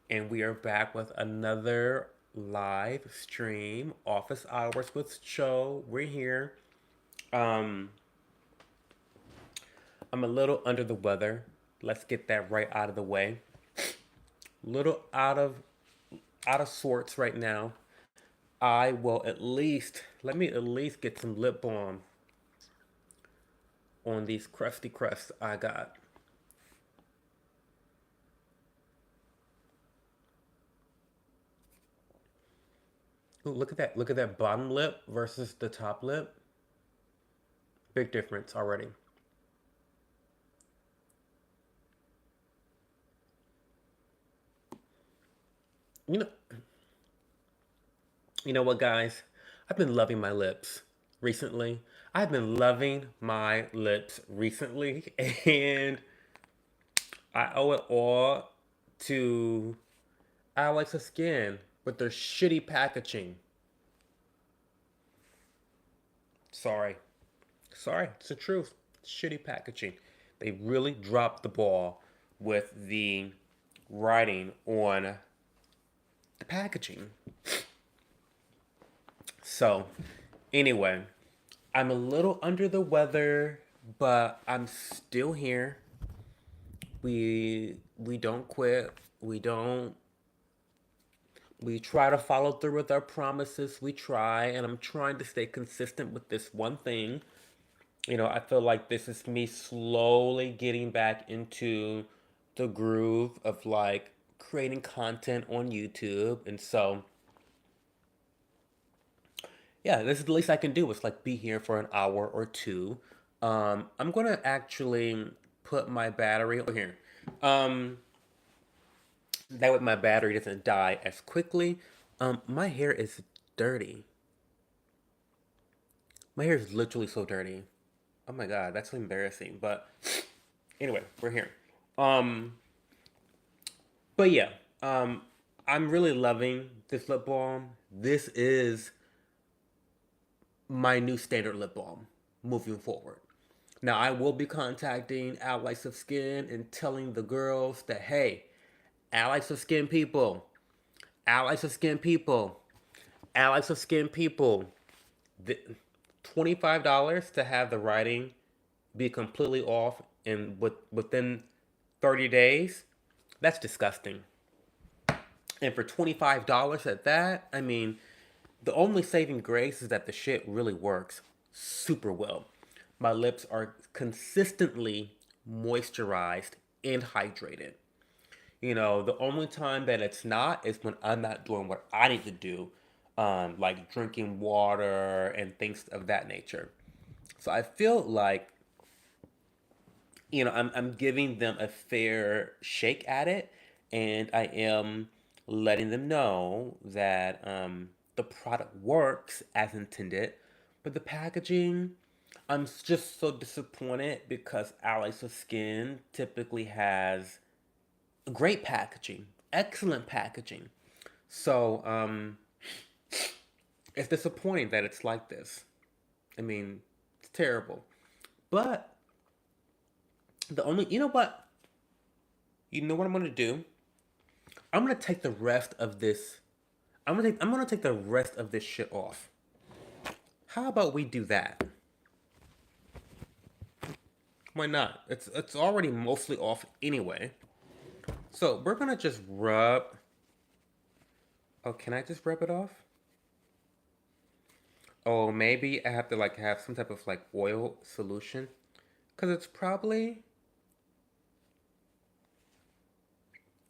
And we are back with another live stream, office hours with Cho. We're here. Um, I'm a little under the weather. Let's get that right out of the way. Little out of sorts right now. I will at least let me at least get some lip balm on these crusty crusts I got. Ooh, look at that! Look at that bottom lip versus the top lip. Big difference already. You know, You know what, guys? I've been loving my lips recently. I've been loving my lips recently, and I owe it all to Alex Skin with their shitty packaging. Sorry. Sorry, it's the truth. Shitty packaging. They really dropped the ball with the writing on the packaging. So, anyway, I'm a little under the weather, but I'm still here. We don't quit. We try to follow through with our promises. We try, and I'm trying to stay consistent with this one thing. I feel like this is me slowly getting back into the groove of like creating content on YouTube. And so, yeah, this is the least I can do is like be here for an hour or two. I'm gonna actually put my battery over here. Um, that way my battery doesn't die as quickly. My hair is dirty. My hair is literally so dirty. Oh my god, that's so embarrassing. But anyway, we're here. Um, but yeah, um, I'm really loving this lip balm. This is my new standard lip balm moving forward. Now, I will be contacting Allies of Skin and telling the girls that, hey, Allies of Skin people, Allies of Skin people, Allies of Skin people, the, $25 to have the writing be completely off and within 30 days, that's disgusting. And for $25 at that, I mean, the only saving grace is that the shit really works super well. My lips are consistently moisturized and hydrated. The only time that it's not is when I'm not doing what I need to do, like drinking water and things of that nature. So I feel like, I'm giving them a fair shake at it, and I am letting them know that the product works as intended, but the packaging, I'm just so disappointed because Allies of Skin typically has great packaging, excellent packaging. So it's disappointing that it's like this. I mean, it's terrible. But you know what? You know what I'm gonna do? I'm gonna take the rest of this. I'm gonna take the rest of this shit off. How about we do that? Why not? It's already mostly off anyway. So we're gonna just rub. Oh, can I just rub it off? Oh, maybe I have to like have some type of like oil solution, cause it's probably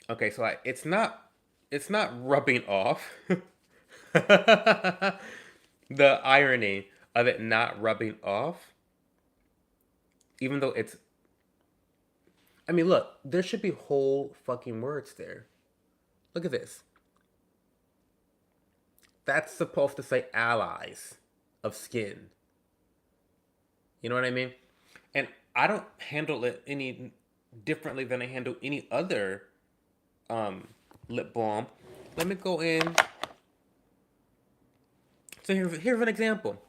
okay. So it's not rubbing off. The irony of it not rubbing off, even though it's. I mean, look, there should be whole fucking words there. Look at this. That's supposed to say allies of skin. You know what I mean? And I don't handle it any differently than I handle any other um, lip balm. Let me go in. So here's an example.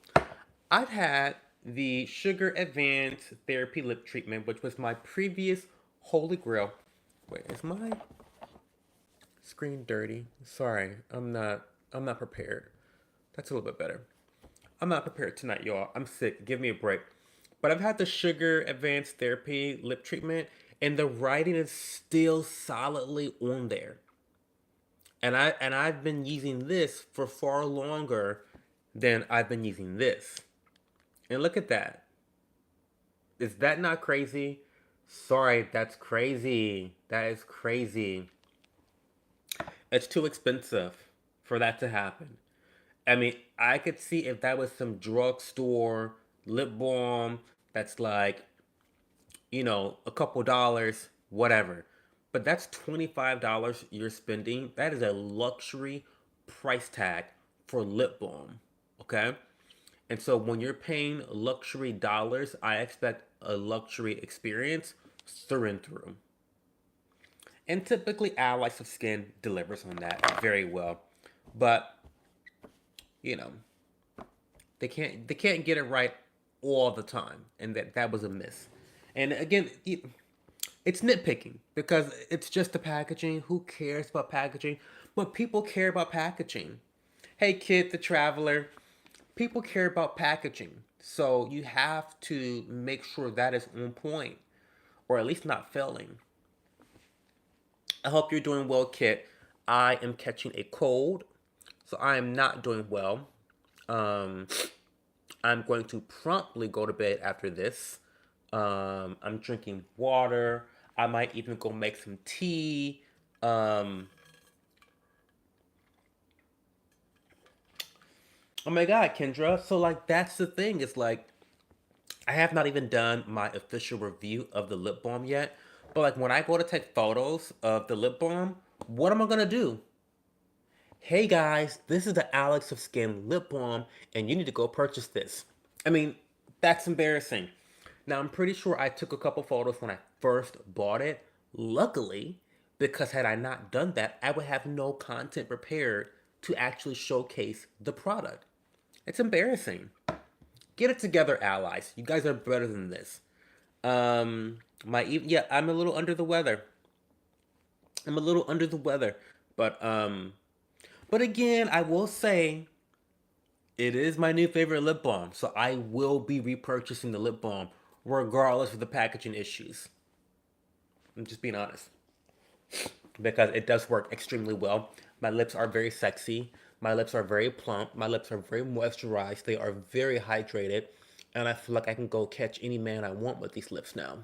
I've had the Sugar Advanced Therapy Lip Treatment, which was my previous holy grail. Wait, is my screen dirty? Sorry, I'm not prepared. That's a little bit better. I'm not prepared tonight, y'all. I'm sick. Give me a break. But I've had the Sugar Advanced Therapy lip treatment, and the writing is still solidly on there. And I've been using this for far longer than I've been using this. And look at that. Is that not crazy? Sorry, that's crazy. That is crazy. It's too expensive for that to happen. I mean, I could see if that was some drugstore lip balm that's like, a couple dollars, whatever. But that's $25 you're spending. That is a luxury price tag for lip balm. Okay? And so when you're paying luxury dollars, I expect a luxury experience through and through. And typically, Allies of Skin delivers on that very well. But, you know, they can't get it right all the time, and that was a miss. And again, it's nitpicking because it's just the packaging. Who cares about packaging? But people care about packaging. Hey, kid, the traveler, people care about packaging. So you have to make sure that is on point, or at least not failing. I hope you're doing well, Kit. I am catching a cold, so I am not doing well. Um, I'm going to promptly go to bed after this. I'm drinking water. I might even go make some tea. Um, oh my God, Kendra. So, like, that's the thing. It's like, I have not even done my official review of the lip balm yet. But, like, when I go to take photos of the lip balm, what am I going to do? Hey guys, this is the Alex of Skin lip balm, and you need to go purchase this. I mean, that's embarrassing. Now, I'm pretty sure I took a couple photos when I first bought it. Luckily, because had I not done that, I would have no content prepared to actually showcase the product. It's embarrassing. Get it together, allies. You guys are better than this. Yeah, I'm a little under the weather. I'm a little under the weather, but but again, I will say it is my new favorite lip balm, so I will be repurchasing the lip balm regardless of the packaging issues. I'm just being honest because it does work extremely well. My lips are very sexy. My lips are very plump. My lips are very moisturized. They are very hydrated. And I feel like I can go catch any man I want with these lips now.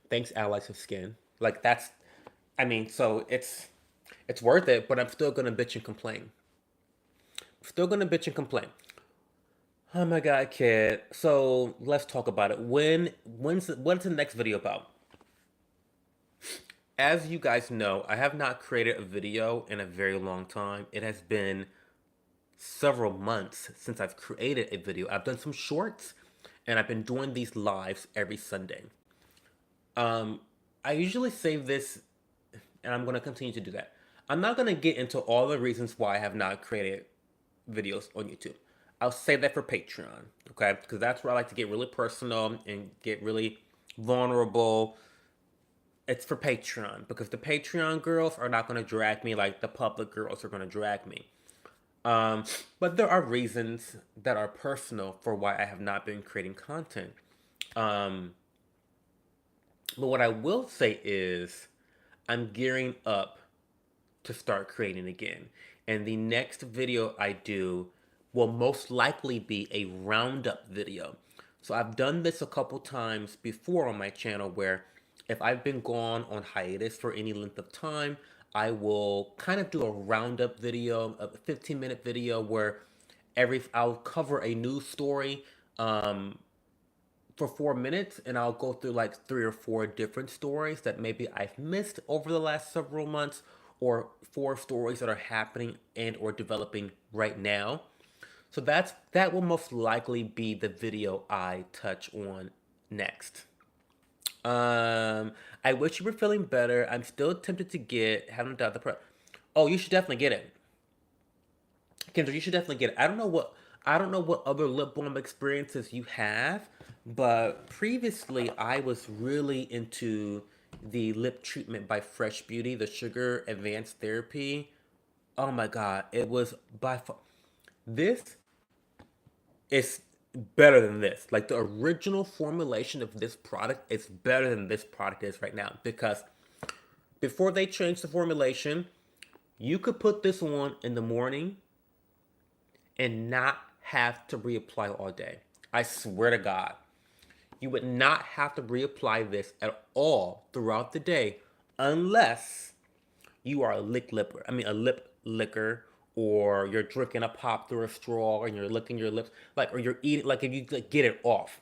Thanks, Allies of Skin. Like that's I mean, so it's worth it, but I'm still gonna bitch and complain. Still gonna bitch and complain. Oh my God, kid. So let's talk about it. What's the next video about? As you guys know, I have not created a video in a very long time. It has been several months since I've created a video. I've done some shorts and I've been doing these lives every Sunday. Um, I usually save this and I'm going to continue to do that. I'm not going to get into all the reasons why I have not created videos on YouTube. I'll save that for Patreon, okay? Because that's where I like to get really personal and get really vulnerable. It's for Patreon because the Patreon girls are not going to drag me like the public girls are going to drag me. Um, but there are reasons that are personal for why I have not been creating content. Um, but what I will say is I'm gearing up to start creating again. And the next video I do will most likely be a roundup video. So I've done this a couple times before on my channel where if I've been gone on hiatus for any length of time, I will kind of do a roundup video, a 15-minute video where I'll cover a news story for 4 minutes, and I'll go through like 3 or 4 different stories that maybe I've missed over the last several months, or 4 stories that are happening and or developing right now. So that will most likely be the video I touch on next. I wish you were feeling better. I'm still tempted to haven't done the Oh, you should definitely get it. Kendra, you should definitely get it. I don't know what other lip balm experiences you have, but previously I was really into the lip treatment by Fresh Beauty, the Sugar Advanced Therapy. Oh my god, it was by far. This is better than this. Like the original formulation of this product is better than this product is right now because before they changed the formulation, you could put this on in the morning and not have to reapply all day. I swear to God. You would not have to reapply this at all throughout the day unless you are a a lip licker, or you're drinking a pop through a straw and you're licking your lips, like, or you're eating, like if you like, get it off.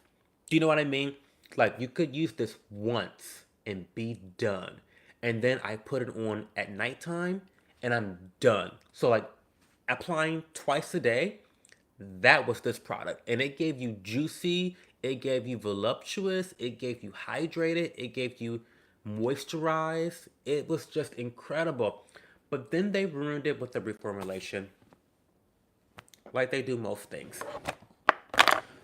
Do you know what I mean? Like you could use this once and be done. And then I put it on at nighttime and I'm done. So like applying twice a day, that was this product. And it gave you juicy, it gave you voluptuous, it gave you hydrated, it gave you moisturized. It was just incredible. But then they ruined it with the reformulation, like they do most things.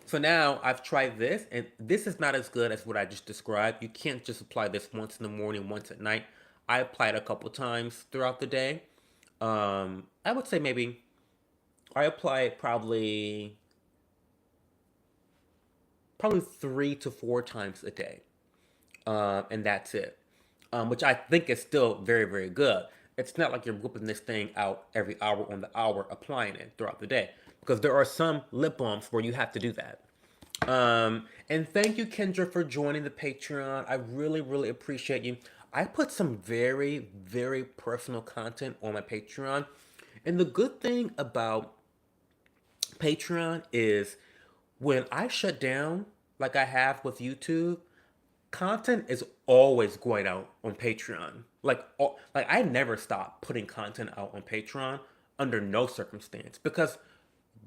So now I've tried this, and this is not as good as what I just described. You can't just apply this once in the morning, once at night. I apply it a couple times throughout the day. I would say maybe I apply it probably 3 to 4 times a day, and that's it. Which I think is still very, very good. It's not like you're whipping this thing out every hour on the hour, applying it throughout the day, because there are some lip balms where you have to do that. And thank you, Kendra, for joining the Patreon. I really, really appreciate you. I put some very, very personal content on my Patreon. And the good thing about Patreon is when I shut down, like I have with YouTube, content is always going out on Patreon. Like I never stop putting content out on Patreon under no circumstance because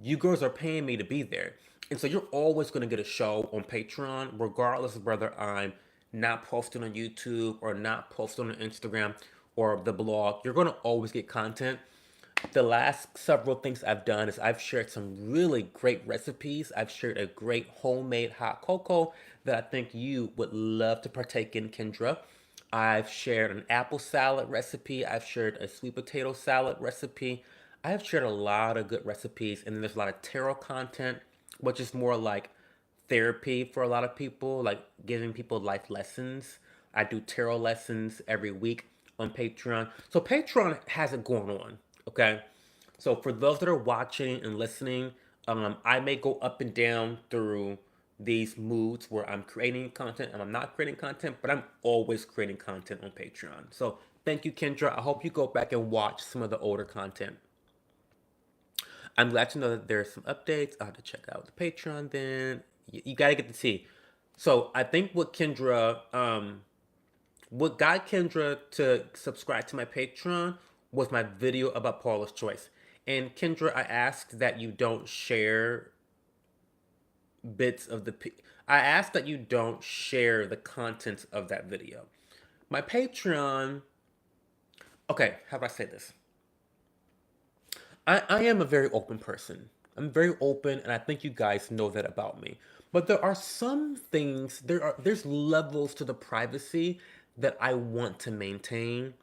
you girls are paying me to be there. And so you're always going to get a show on Patreon, regardless of whether I'm not posting on YouTube or not posting on Instagram or the blog. You're going to always get content. The last several things I've done is I've shared some really great recipes. I've shared a great homemade hot cocoa that I think you would love to partake in, Kendra. I've shared an apple salad recipe. I've shared a sweet potato salad recipe. I've shared a lot of good recipes, and then there's a lot of tarot content, which is more like therapy for a lot of people, like giving people life lessons. I do tarot lessons every week on Patreon. So Patreon has it going on, okay? So for those that are watching and listening, I may go up and down through these moods where I'm creating content and I'm not creating content, but I'm always creating content on Patreon. So thank you, Kendra. I hope you go back and watch some of the older content. I'm glad to know that there's some updates. I'll have to check out the Patreon then. You got to get the tea. So I think what got Kendra to subscribe to my Patreon was my video about Paula's Choice. And Kendra, I asked that you don't share bits of the. I asked that you don't share the contents of that video. My Patreon. Okay, how do I say this? I am a very open person. I'm very open, and I think you guys know that about me. But there are some things, there's levels to the privacy that I want to maintain.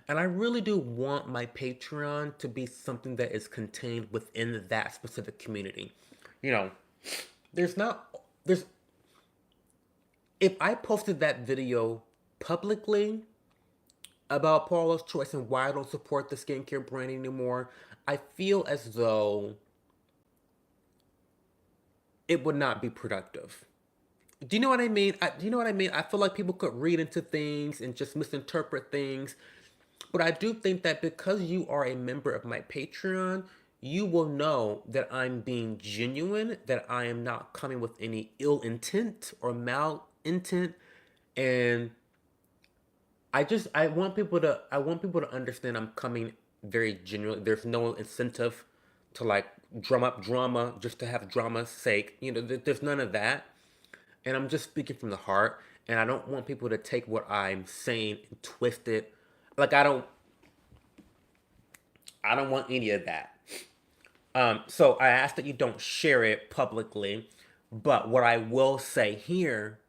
And I really do want my Patreon to be something that is contained within that specific community. You know, there's not there's if I posted that video publicly about Paula's Choice and why I don't support the skincare brand anymore, I feel as though it would not be productive. Do you know what I mean? Do you know what I mean? I feel like people could read into things and just misinterpret things. But I do think that because you are a member of my Patreon, you will know that I'm being genuine, that I am not coming with any ill intent or mal intent. And I want people to understand I'm coming very genuine. There's no incentive to like drum up drama just to have drama's sake. You know, there's none of that. And I'm just speaking from the heart. And I don't want people to take what I'm saying and twist it. Like I don't want any of that. So I ask that you don't share it publicly. But what I will say here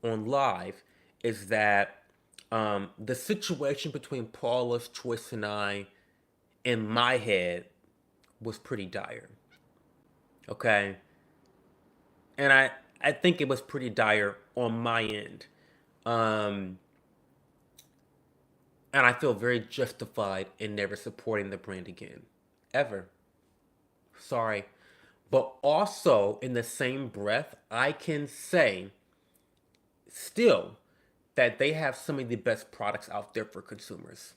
on live is that The situation between Paula's choice and I, in my head, was pretty dire. Okay, and I think it was pretty dire on my end. Um, and I feel very justified in never supporting the brand again, ever. Sorry. But also, in the same breath, I can say still that they have some of the best products out there for consumers.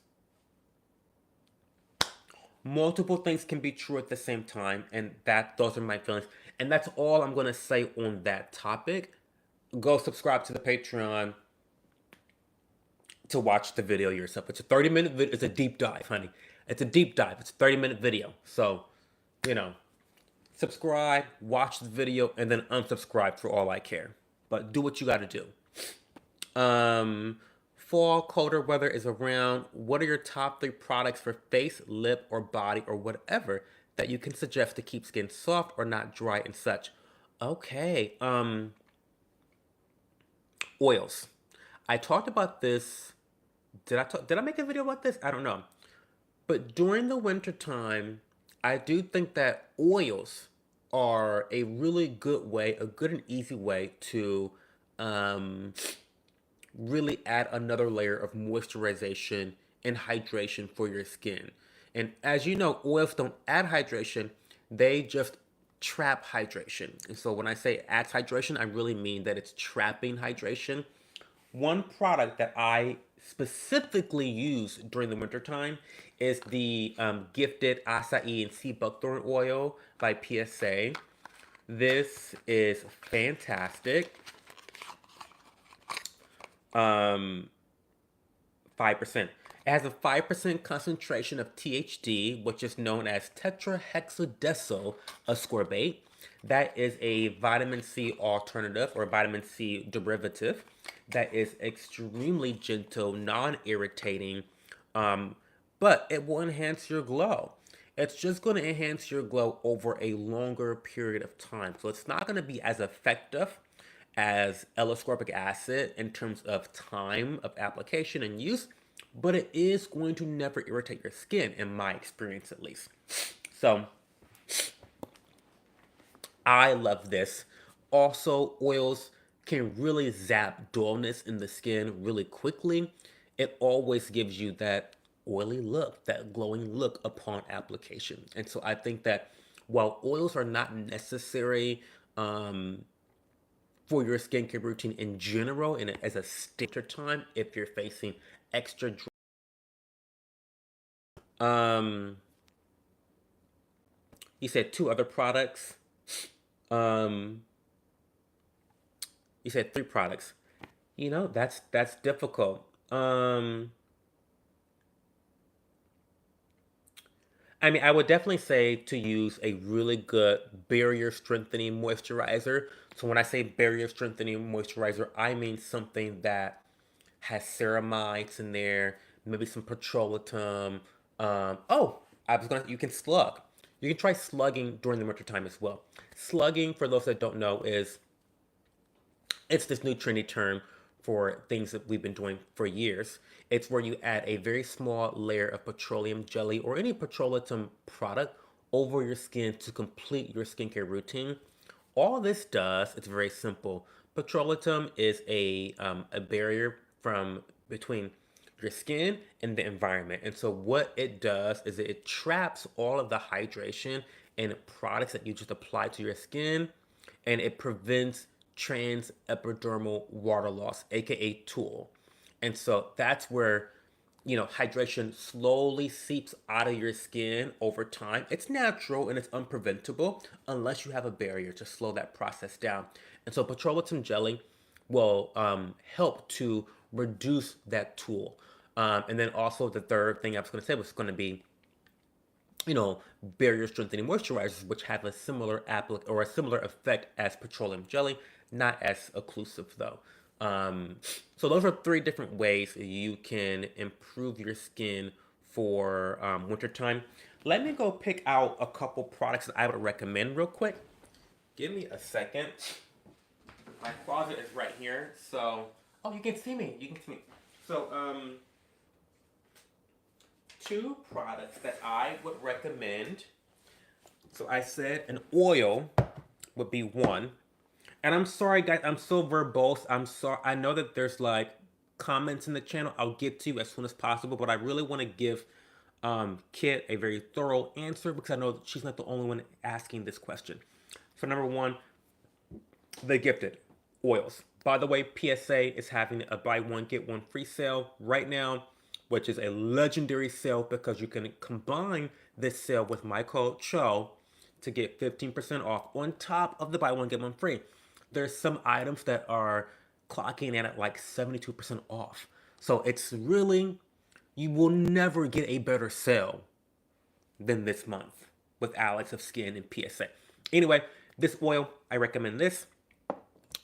Multiple things can be true at the same time, and that those are my feelings. And that's all I'm gonna say on that topic. Go subscribe to the Patreon to watch the video yourself. It's a 30-minute video. It's a deep dive, honey. It's a deep dive. It's a 30-minute video. So, you know, subscribe, watch the video, and then unsubscribe for all I care. But do what you got to do. Fall, colder weather is around. What are your top 3 products for face, lip, or body, or whatever that you can suggest to keep skin soft or not dry and such? Okay. Oils. I talked about this. Did I make a video about this? I don't know. But during the winter time, I do think that oils are a really good way, a good and easy way to um, really add another layer of moisturization and hydration for your skin. And as you know, oils don't add hydration, they just trap hydration. And so when I say adds hydration, I really mean that it's trapping hydration. One product that I specifically use during the wintertime is the Gifted Acai and Sea Buckthorn Oil by PSA. This is fantastic. 5%. It has a 5% concentration of THD, which is known as tetrahexadecyl ascorbate. That is a vitamin C alternative or vitamin C derivative that is extremely gentle, non-irritating, but it will enhance your glow. It's just going to enhance your glow over a longer period of time. So it's not going to be as effective as L-ascorbic acid in terms of time of application and use, but it is going to never irritate your skin, in my experience at least. So I love this. Also, oils can really zap dullness in the skin really quickly. It always gives you that oily look, that glowing look upon application. And so I think that while oils are not necessary for your skincare routine in general and as a standard time, if you're facing extra um you said 2 other products. um you said 3 products. That's difficult. I mean, I would definitely say to use a really good barrier strengthening moisturizer. So when I say barrier strengthening moisturizer, I mean something that has ceramides in there, maybe some petrolatum. You can slug. You can try slugging during the winter time as well. Slugging, for those that don't know, is it's this new trendy term for things that we've been doing for years. It's where you add a very small layer of petroleum jelly or any petrolatum product over your skin to complete your skincare routine. All this does, it's very simple. Petrolatum is a barrier from between your skin and the environment. And so what it does is it traps all of the hydration and products that you just apply to your skin, and it prevents trans epidermal water loss, aka TOOL. And so that's where hydration slowly seeps out of your skin over time. It's natural and it's unpreventable unless you have a barrier to slow that process down. And so petrolatum jelly will help to reduce that TOOL. And then also the third thing I was going to say was going to be barrier strengthening moisturizers, which have a similar or a similar effect as petroleum jelly, not as occlusive though. So those are 3 different ways you can improve your skin for wintertime. Let me go pick out a couple products that I would recommend real quick. Give me a second. My closet is right here, so you can see me. You can see me. So, two products that I would recommend. So I said an oil would be one. And I'm sorry, guys. I'm so verbose. I'm sorry. I know that there's like comments in the channel. I'll get to you as soon as possible, but I really want to give Kit a very thorough answer because I know that she's not the only one asking this question. So number one, the gifted oils. By the way, PSA is having a buy one get one free sale right now, which is a legendary sale because you can combine this sale with my code CHO to get 15% off on top of the buy one get one free. There's some items that are clocking in at like 72% off. So it's really, you will never get a better sale than this month with Alex of Skin and PSA. Anyway, this oil, I recommend this.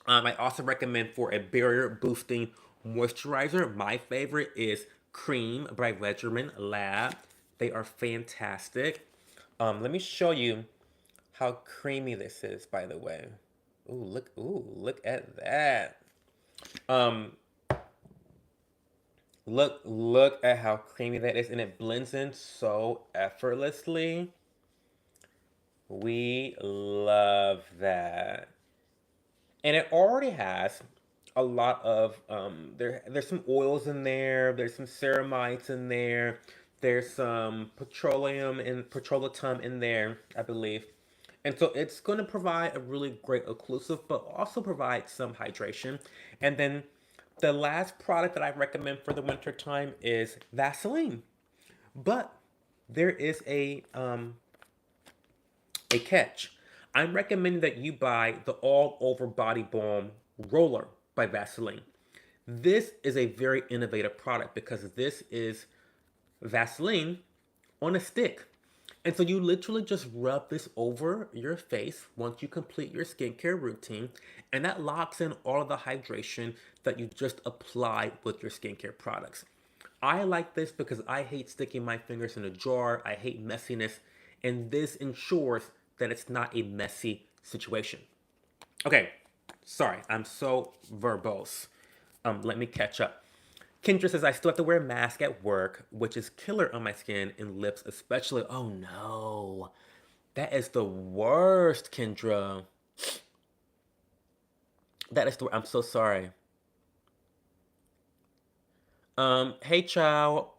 I also recommend for a barrier boosting moisturizer. My favorite is Cream by Regimen Lab. They are fantastic. Let me show you how creamy this is, by the way. Ooh, look at that. Um, look at how creamy that is, and it blends in so effortlessly. We love that. And it already has a lot of there's some oils in there, there's some ceramides in there, there's some petroleum and petrolatum in there, I believe. And so it's going to provide a really great occlusive, but also provide some hydration. And then the last product that I recommend for the winter time is Vaseline. But there is a catch. I'm recommending that you buy the all over body balm roller by Vaseline. This is a very innovative product because this is Vaseline on a stick. And so you literally just rub this over your face once you complete your skincare routine, and that locks in all of the hydration that you just applied with your skincare products. I like this because I hate sticking my fingers in a jar. I hate messiness, and this ensures that it's not a messy situation. Okay, sorry, I'm so verbose. Let me catch up. Kendra says I still have to wear a mask at work, which is killer on my skin and lips, especially. Oh no, that is the worst, Kendra. That is the. I'm so sorry. Hey, child.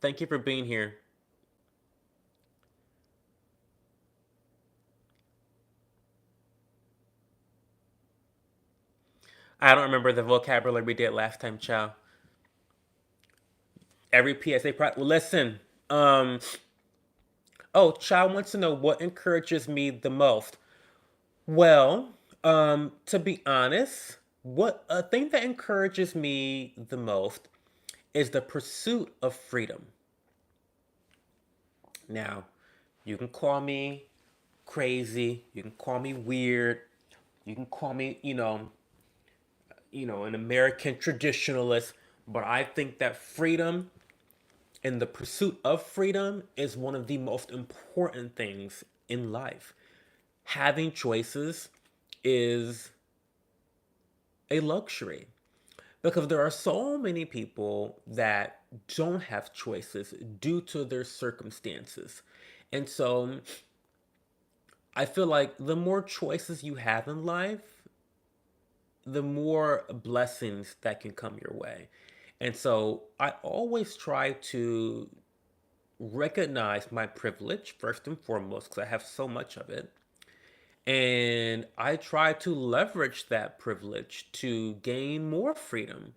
Thank you for being here. I don't remember the vocabulary we did last time, child. Every PSA product. Well, listen. Um. Oh, child wants to know what encourages me the most. Well, to be honest, what a thing that encourages me the most is the pursuit of freedom. Now, you can call me crazy, you can call me weird, you can call me, an American traditionalist, but I think that freedom and the pursuit of freedom is one of the most important things in life. Having choices is a luxury because there are so many people that don't have choices due to their circumstances. And so I feel like the more choices you have in life, the more blessings that can come your way. And so I always try to recognize my privilege first and foremost because I have so much of it. And I try to leverage that privilege to gain more freedom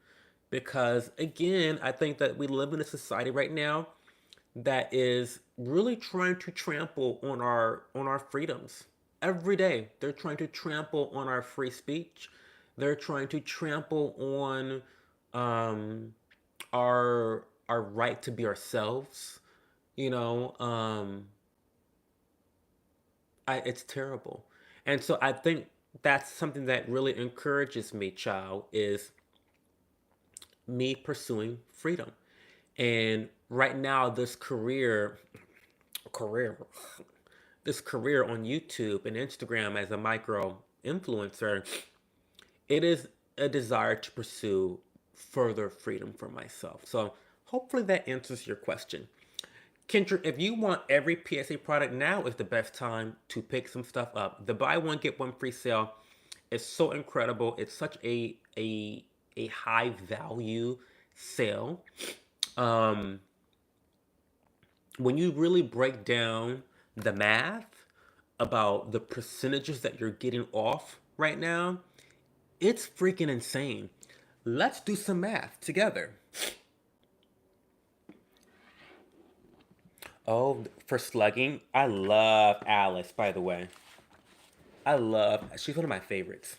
because, again, I think that we live in a society right now that is really trying to trample on our freedoms. Every day, they're trying to trample on our free speech. They're trying to trample on um, our right to be ourselves. You know, it's terrible. And so I think that's something that really encourages me, child, is me pursuing freedom. And right now, career, this career on YouTube and Instagram as a micro influencer, it is a desire to pursue further freedom for myself. So hopefully that answers your question. Kendra, if you want every PSA product, now is the best time to pick some stuff up. The buy one get one free sale is so incredible. It's such a high value sale. Um, when you really break down the math about the percentages that you're getting off right now, it's freaking insane. Let's do some math together. Oh, for slugging, I love Alice, by the way. She's one of my favorites.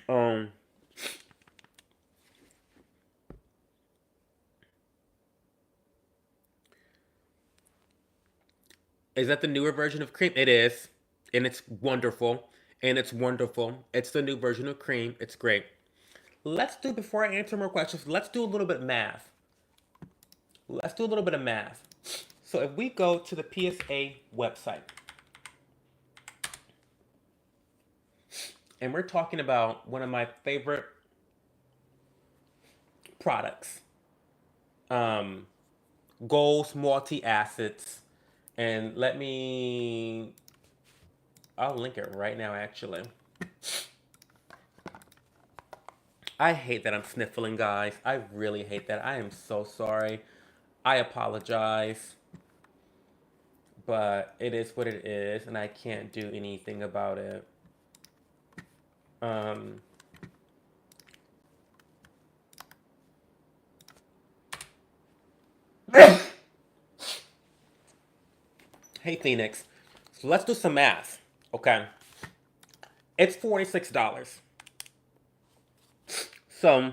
Um, is that the newer version of cream? It is. And it's wonderful. And it's wonderful. It's the new version of cream. It's great. Let's do, before I answer more questions, let's do a little bit of math. Let's do a little bit of math. So if we go to the PSA website, and we're talking about one of my favorite products, um, Goals multi acids, and I'll link it right now. Actually, I hate that I'm sniffling, guys. I really hate that. I am so sorry. I apologize, but it is what it is, and I can't do anything about it. Um, hey, Phoenix. So let's do some math. Okay. It's $46. So,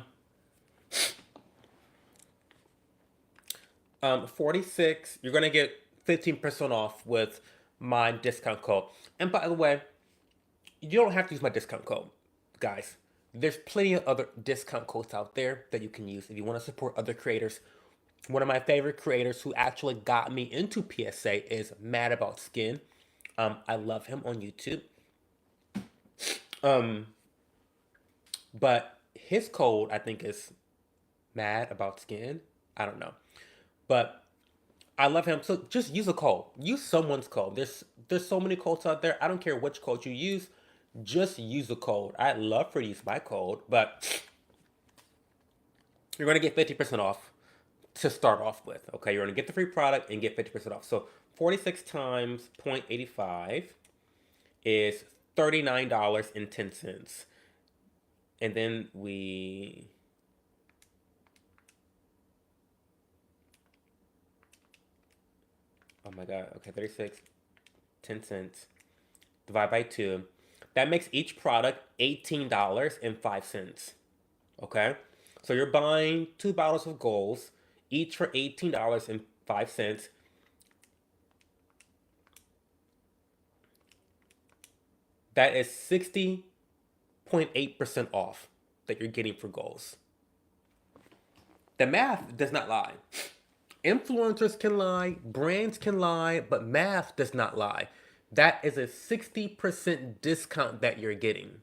46, you're going to get 15% off with my discount code. And by the way, you don't have to use my discount code, guys. There's plenty of other discount codes out there that you can use if you want to support other creators. One of my favorite creators who actually got me into PSA is Mad About Skin. I love him on YouTube. Um, but his code, I think, is Mad About Skin. I don't know. But I love him. So just use a code. Use someone's code. There's so many codes out there. I don't care which code you use. Just use a code. I'd love for you to use my code, but you're gonna get 50% off to start off with. Okay, you're gonna get the free product and get 50% off. So 46 times 0.85 is $39.10. And then oh my god, okay, 36, 10 cents, divide by 2. That makes each product $18.05. Okay? So you're buying 2 bottles of Goals, each for $18.05. That is 60.8% off that you're getting for Goals. The math does not lie. Influencers can lie, brands can lie, but math does not lie. That is a 60% discount that you're getting.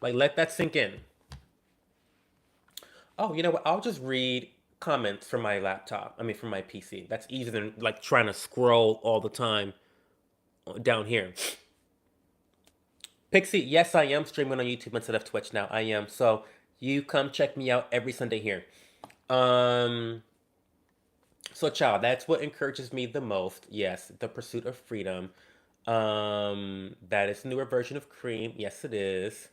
Like, let that sink in. Oh, you know what? I'll just read comments from my laptop. I mean, from my PC. That's easier than like trying to scroll all the time down here. Pixie, yes, I am streaming on YouTube instead of Twitch now. I am. So you come check me out every Sunday here. Um, so child, that's what encourages me the most. Yes, the pursuit of freedom. That is the newer version of cream. Yes, it is.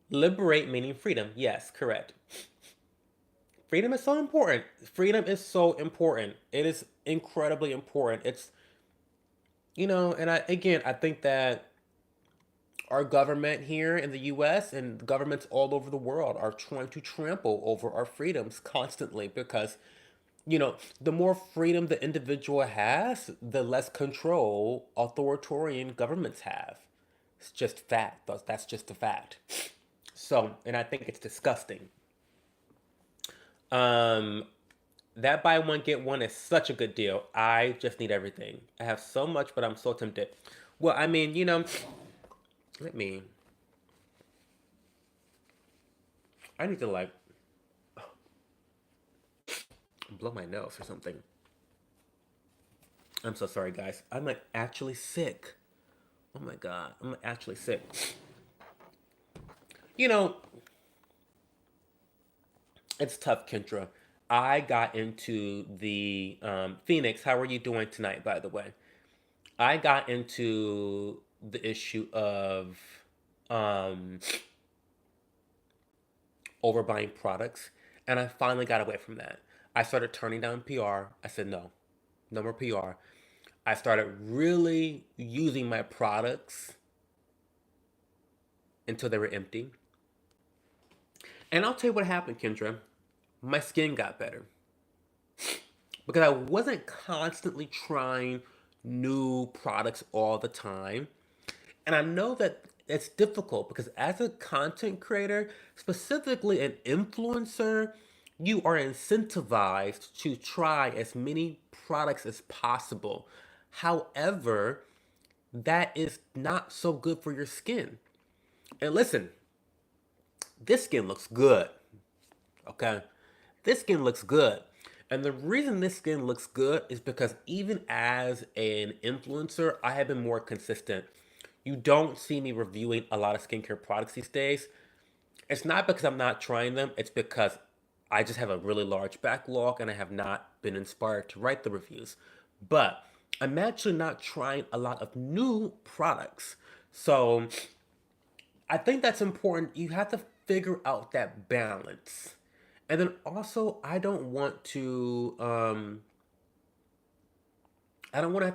Liberate meaning freedom. Yes, correct. Freedom is so important. Freedom is so important. It is incredibly important. It's, and I think that our government here in the US and governments all over the world are trying to trample over our freedoms constantly because, the more freedom the individual has, the less control authoritarian governments have. It's just fact. That's just a fact. So, and I think it's disgusting. Um, that buy one get one is such a good deal. I just need everything. I have so much, but I'm so tempted. Well, I mean, let me I need to like blow my nose or something. I'm so sorry, guys. I'm like actually sick. Oh my god, I'm actually sick. You know, it's tough, Kendra. I got into the Phoenix. How are you doing tonight, by the way? I got into the issue of um, overbuying products, and I finally got away from that. I started turning down PR. I said no, no more PR. I started really using my products until they were empty. And I'll tell you what happened, Kendra. My skin got better because I wasn't constantly trying new products all the time. And I know that it's difficult because as a content creator, specifically an influencer, you are incentivized to try as many products as possible. However, that is not so good for your skin. And listen, this skin looks good, okay? This skin looks good. And the reason this skin looks good is because even as an influencer, I have been more consistent. You don't see me reviewing a lot of skincare products these days. It's not because I'm not trying them, it's because I just have a really large backlog and I have not been inspired to write the reviews. But I'm actually not trying a lot of new products. So I think that's important. You have to figure out that balance. And then also, I don't want to have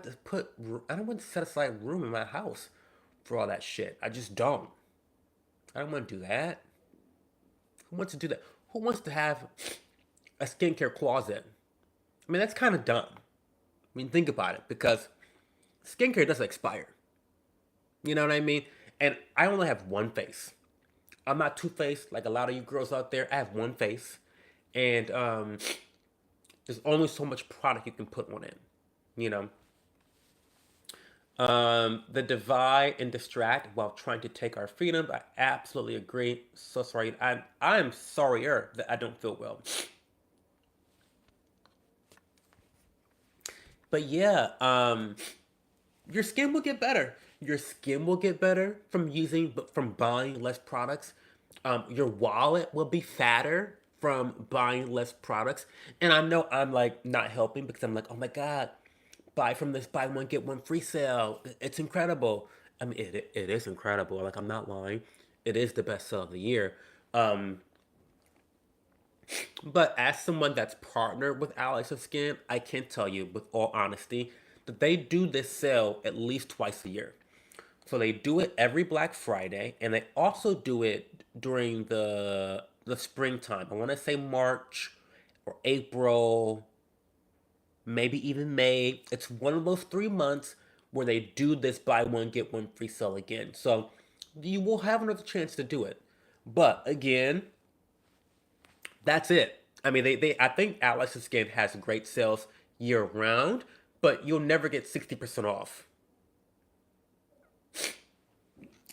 to I don't want to set aside room in my house for all that shit. I just don't. I don't want to do that. Who wants to do that? Who wants to have a skincare closet? I mean, that's kind of dumb. I mean, think about it because skincare doesn't expire. You know what I mean? And I only have one face. I'm not two faced like a lot of you girls out there. I have one face, and there's only so much product you can put on it. You know, the divide and distract while trying to take our freedom. I absolutely agree. So sorry. I'm sorrier that I don't feel well. But yeah, your skin will get better. Your skin will get better from buying less products. Your wallet will be fatter from buying less products. And I know I'm like not helping because I'm like, oh my god, buy from this buy one get one free sale. It's incredible. I mean, it is incredible. Like I'm not lying. It is the best sale of the year. Um, but as someone that's partnered with Allies of Skin, I can tell you with all honesty that they do this sale at least twice a year. So they do it every Black Friday, and they also do it during the springtime. I want to say March or April, maybe even May. It's one of those 3 months where they do this buy one get one free sale again. So you will have another chance to do it. But again, that's it. I mean, they I think Atlas Skin has great sales year round, but you'll never get 60% off.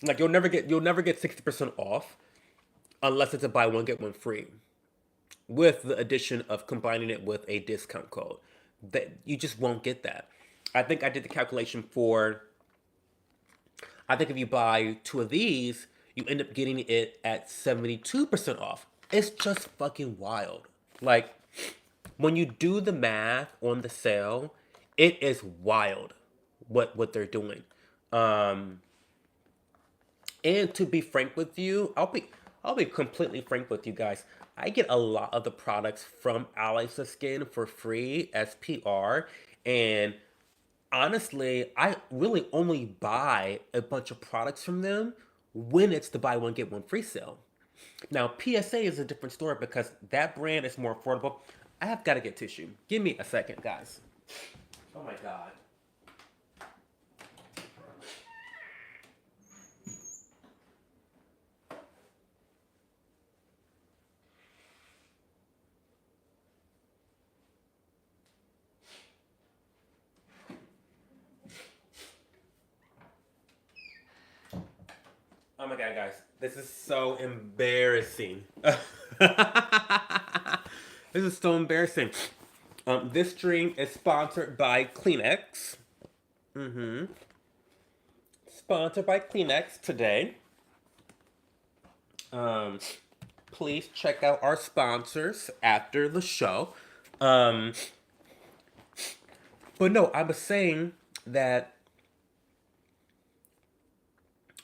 Like you'll never get 60% off unless it's a buy one get one free with the addition of combining it with a discount code. That you just won't get that. I think I did the calculation for I think if you buy two of these, you end up getting it at 72% off. It's just fucking wild. Like when you do the math on the sale, it is wild what they're doing. Um and to be frank with you, I'll be completely frank with you guys. I get a lot of the products from Allies of Skin for free as PR, and honestly, I really only buy a bunch of products from them when it's the buy one get one free sale. Now, PSA is a different story because that brand is more affordable. I have got to get tissue. Give me a second, guys. Oh my god. Oh my god, guys. This is so embarrassing. This is so embarrassing. This stream is sponsored by Kleenex. Mm-hmm. Sponsored by Kleenex today. Um, please check out our sponsors after the show. Um, but no, I was saying that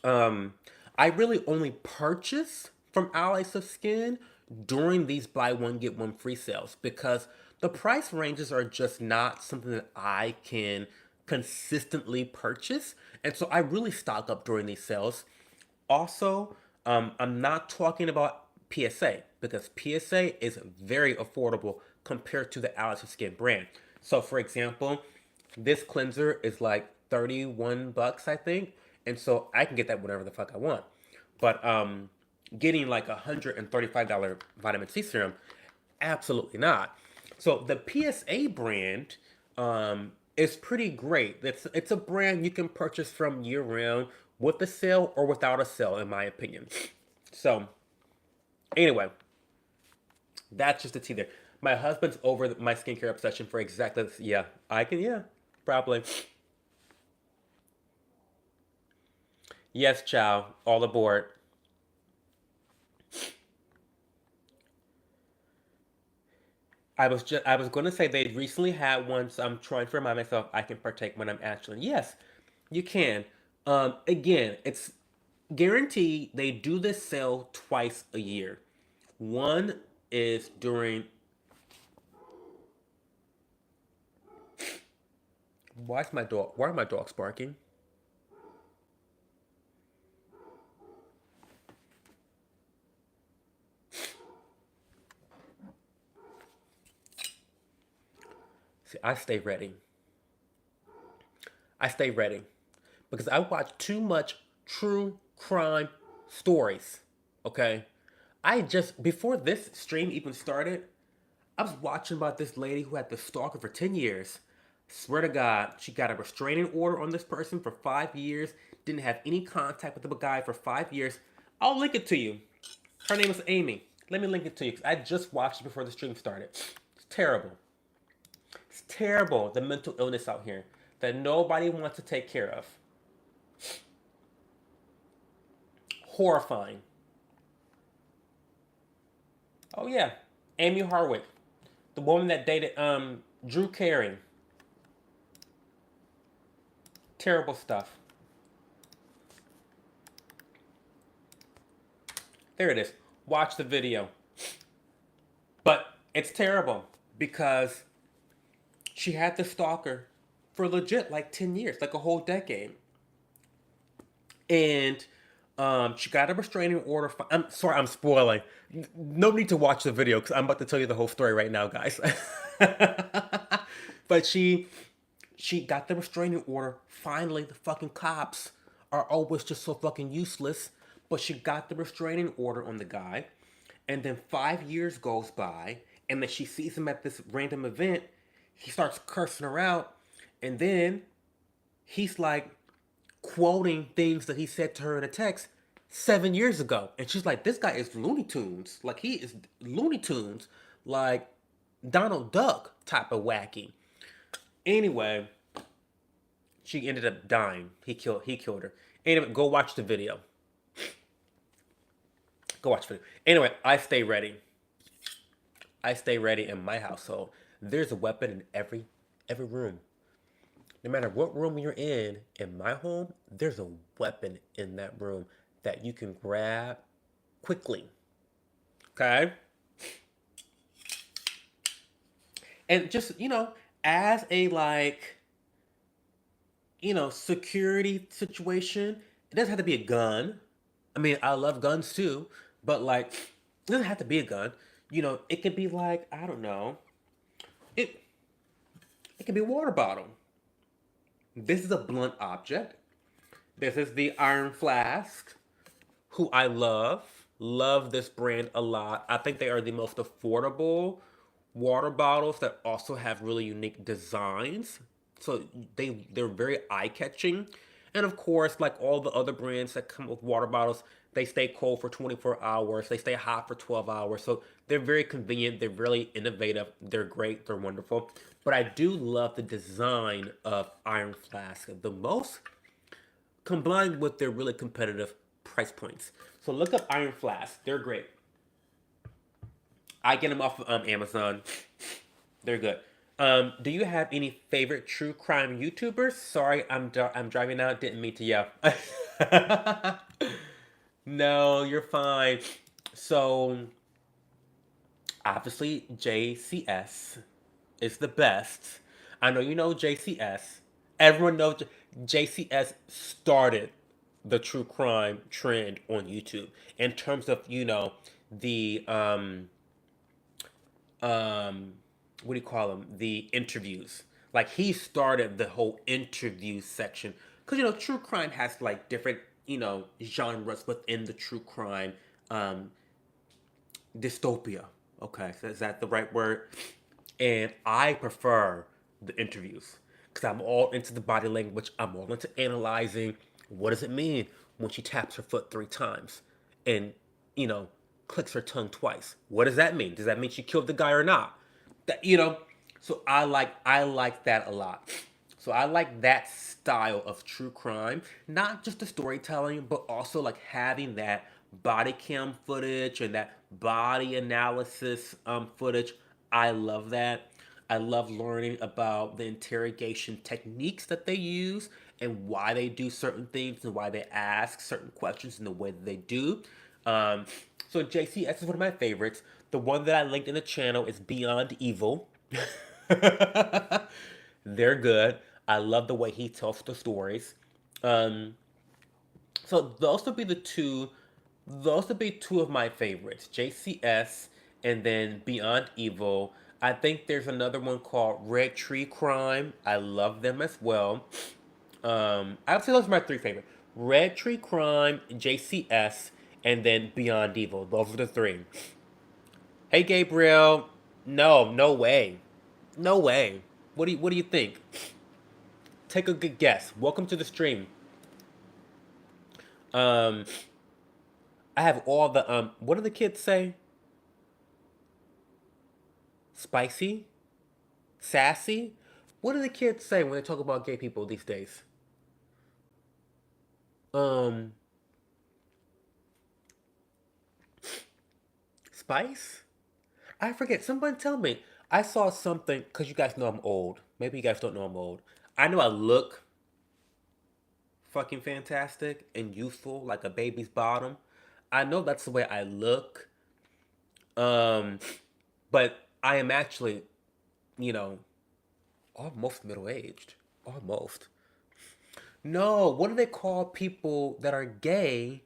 um, I really only purchase from Allies of Skin during these buy one get one free sales because the price ranges are just not something that I can consistently purchase, and so I really stock up during these sales. Also, I'm not talking about PSA because PSA is very affordable compared to the Allies of Skin brand. So, for example, this cleanser is like 31 bucks, I think, and so I can get that whenever the fuck I want. But getting like $135 vitamin C serum, absolutely not. So the PSA brand is pretty great. It's a brand you can purchase from year round with a sale or without a sale, in my opinion. So anyway, that's just the tea there. My husband's over my skincare obsession for exactly this. Yeah, I can. Yeah, probably. Yes, Chow. All aboard. I was going to say they recently had one, so I'm trying to remind myself I can partake when I'm actually. Yes, you can. Again, it's guaranteed they do this sale twice a year. One is during. Why are my dogs barking? See, I stay ready. I stay ready because I watch too much true crime stories. Okay, I just before this stream even started, I was watching about this lady who had the stalker for 10 years. Swear to God, she got a restraining order on this person for 5 years, didn't have any contact with the guy for 5 years. I'll link it to you. Her name is Amy. Let me link it to you because I just watched it before the stream started. It's terrible. It's terrible, the mental illness out here that nobody wants to take care of. Horrifying. Oh, yeah. Amy Harwick, the woman that dated Drew Carey. Terrible stuff. There it is. Watch the video. But it's terrible because she had the stalker for legit like 10 years, like a whole decade. And she got a restraining order. I'm sorry, I'm spoiling. No need to watch the video because I'm about to tell you the whole story right now, guys. But she got the restraining order. Finally, the fucking cops are always just so fucking useless. But she got the restraining order on the guy. And then 5 years goes by. And then she sees him at this random event. He starts cursing her out. And then he's like quoting things that he said to her in a text 7 years ago. And she's like, this guy is Looney Tunes. Like, he is Looney Tunes. Like, Donald Duck type of wacky. Anyway, she ended up dying. He killed her. Anyway, go watch the video. Go watch the video. Anyway, I stay ready. I stay ready in my household. There's a weapon in every room. No matter what room you're in my home, there's a weapon in that room that you can grab quickly. Okay? And just, as a security situation, it doesn't have to be a gun. I mean, I love guns too, but like, it doesn't have to be a gun. It could be like, I don't know. It it could be a water bottle. This is a blunt object. This is the Iron Flask, who I love. Love this brand a lot. I think they are the most affordable water bottles that also have really unique designs. So they're very eye catching. And of course, like all the other brands that come with water bottles, They stay cold for 24 hours. They stay hot for 12 hours. So they're very convenient. They're really innovative. They're great. They're wonderful. But I do love the design of Iron Flask the most, combined with their really competitive price points. So look up Iron Flask. They're great. I get them off of Amazon. They're good. Do you have any favorite true crime YouTubers? Sorry, I'm driving out. Didn't mean to yell. No, you're fine. So obviously JCS is the best. I know you know JCS. Everyone knows JCS started the true crime trend on YouTube in terms of the what do you call them, the interviews. Like he started the whole interview section because true crime has like different genres within the true crime um dystopia. Okay, so is that the right word? And I prefer the interviews because I'm all into the body language. I'm all into analyzing what does it mean when she taps her foot 3 times and you know clicks her tongue twice. What does that mean? Does that mean she killed the guy or not? That. So I like that a lot. So I like that style of true crime, not just the storytelling, but also like having that body cam footage and that body analysis footage. I love that. I love learning about the interrogation techniques that they use and why they do certain things and why they ask certain questions in the way that they do. Um, so JCS is one of my favorites. The one that I linked in the channel is Beyond Evil. They're good. I love the way he tells the stories. Um, so those would be the two. Those would be two of my favorites: JCS and then Beyond Evil. I think there's another one called Red Tree Crime. I love them as well. I would say those are my three favorite: Red Tree Crime, JCS, and then Beyond Evil. Those are the three. Hey Gabriel, no, no way, no way. What do you think? Take a good guess. Welcome to the stream. Um, I have all the What do the kids say? Spicy, sassy. What do the kids say when they talk about gay people these days? Um, Spice. I forget. Someone tell me. I saw something because you guys know I'm old. Maybe you guys don't know I'm old. I know I look fucking fantastic and youthful like a baby's bottom. I know that's the way I look. Um, but I am actually, you know, almost middle aged. Almost. No, what do they call people that are gay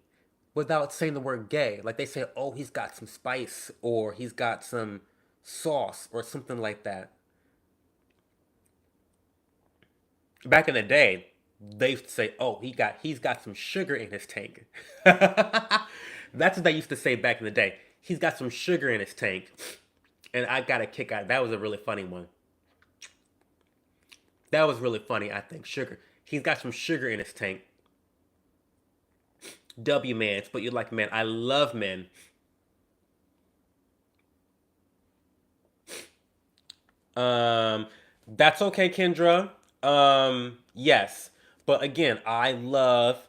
without saying the word gay? Like they say, oh, he's got some spice or he's got some sauce or something like that. Back in the day, they used to say, oh, he's got some sugar in his tank. That's what they used to say back in the day. He's got some sugar in his tank. And I got a kick out. That was a really funny one. That was really funny, I think. Sugar. He's got some sugar in his tank. W mans, but you're like, man, I love men. Um, that's okay, Kendra. Yes. But again, I love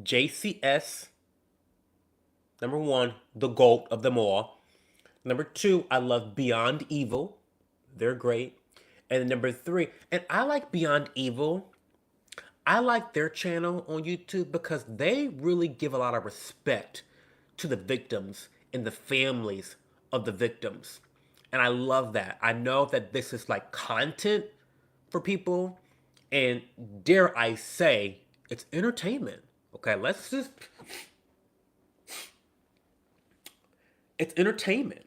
JCS. Number one, the GOAT of them all. Number two, I love Beyond Evil. They're great. And number three, and I like Beyond Evil. I like their channel on YouTube because they really give a lot of respect to the victims and the families of the victims. And I love that. I know that this is like content for people, and dare I say, it's entertainment. Okay, it's entertainment.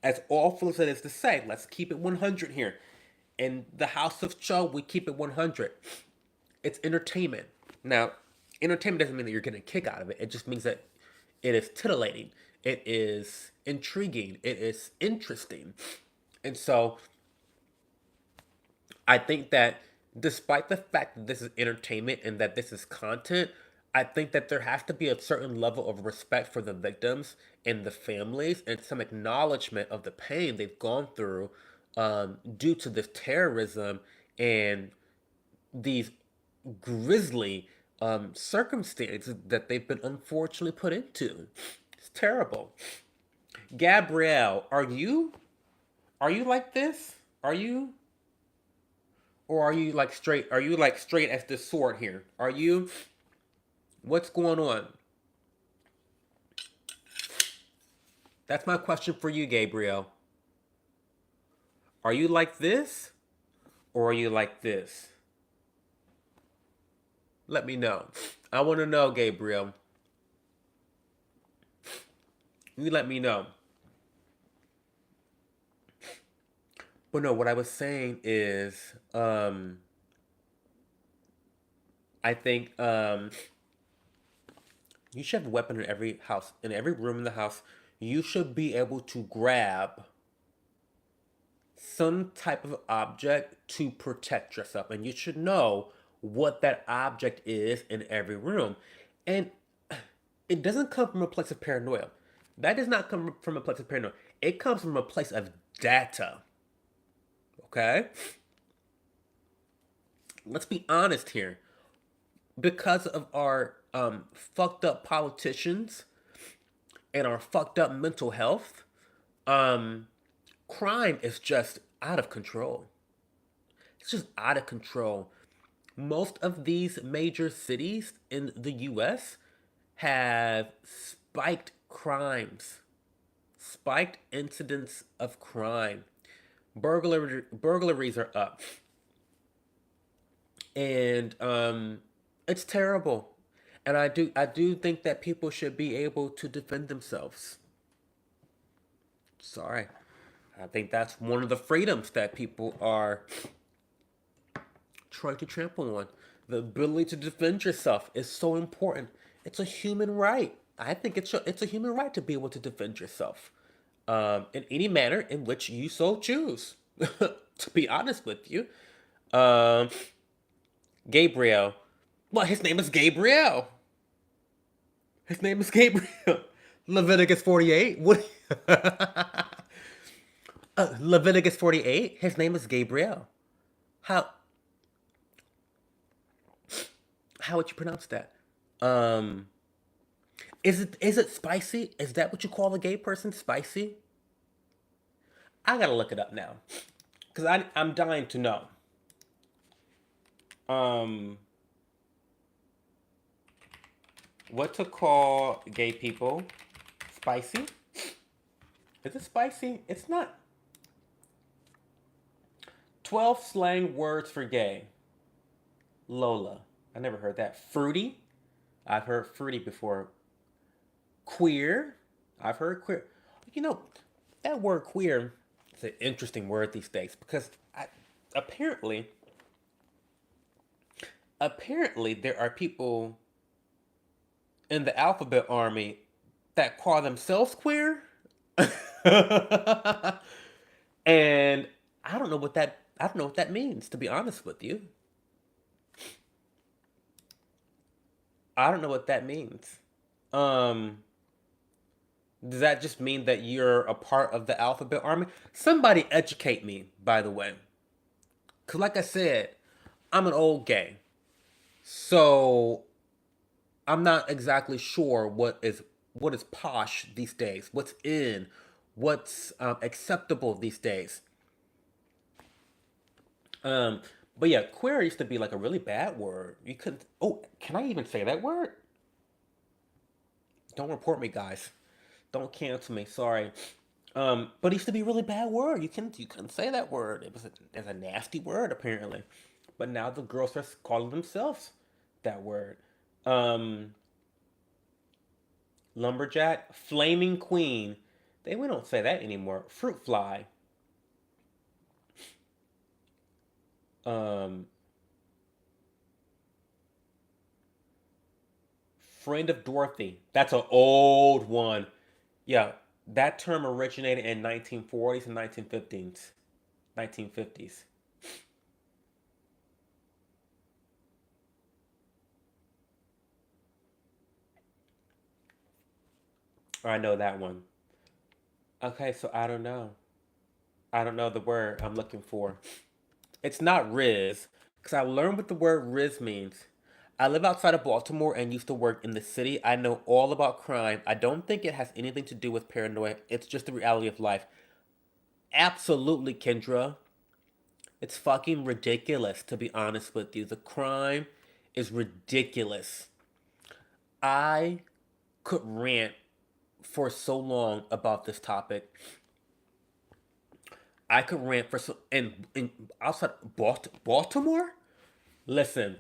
As awful as it is to say, let's keep it 100 here. In the House of Cho, we keep it 100. It's entertainment. Now, entertainment doesn't mean that you're getting a kick out of it. It just means that it is titillating. It is intriguing. It is interesting. And so I think that despite the fact that this is entertainment and that this is content, I think that there has to be a certain level of respect for the victims and the families, and some acknowledgement of the pain they've gone through due to this terrorism and these grisly circumstances that they've been unfortunately put into. It's terrible. Gabrielle, are you like this? Are you, or are you like straight? Are you like straight as this sword here? Are you? What's going on? That's my question for you, Gabriel. Are you like this, or are you like this? Let me know. I want to know, Gabriel. You let me know. But no, what I was saying is, I think you should have a weapon in every house, in every room in the house. You should be able to grab some type of object to protect yourself, and you should know what that object is in every room. And it doesn't come from a place of paranoia. That does not come from a place of paranoia. It comes from a place of data. Okay? Let's be honest here. Because of our fucked up politicians and our fucked up mental health, um, crime is just out of control. It's just out of control. Most of these major cities in the US have spiked crimes, spiked incidents of crime. Burglaries are up. And it's terrible. And I do think that people should be able to defend themselves. Sorry. I think that's one of the freedoms that people are trying to trample on. The ability to defend yourself is so important. It's a human right. I think it's a human right to be able to defend yourself in any manner in which you so choose. To be honest with you, um, Gabriel. Well, his name is Gabriel. His name is Gabriel. Leviticus 48. What? Leviticus 48. His name is Gabriel. How how would you pronounce that? Um, is it spicy? Is that what you call a gay person? Spicy? I gotta look it up now, cause I'm dying to know. Um, what to call gay people? Spicy? Is it spicy? It's not. 12 slang words for gay. Lola. I never heard that. Fruity. I've heard fruity before. Queer. I've heard queer. You know, that word queer is an interesting word these days because apparently, apparently there are people in the alphabet army that call themselves queer. And I don't know what that means, to be honest with you. I don't know what that means. Um does that just mean that you're a part of the alphabet army? Somebody educate me, by the way. Cause like I said, I'm an old gay. So I'm not exactly sure what is posh these days, what's in, what's acceptable these days. Um, but yeah, queer used to be like a really bad word. You couldn't. Oh, can I even say that word? Don't report me, guys. Don't cancel me. Sorry. But it used to be a really bad word. You couldn't say that word. It's a nasty word apparently. But now the girls are calling themselves that word. Um, lumberjack, flaming queen. We don't say that anymore. Fruit fly. Um, friend of Dorothy. That's an old one. Yeah, that term originated in 1940s and 1950s. 1950s. I know that one. Okay, so I don't know. I don't know the word I'm looking for. It's not Riz, because I learned what the word Riz means. I live outside of Baltimore and used to work in the city. I know all about crime. I don't think it has anything to do with paranoia. It's just the reality of life. Absolutely, Kendra. It's fucking ridiculous, to be honest with you. The crime is ridiculous. I could rant for so long about this topic. I could rant for so in outside Baltimore. Listen,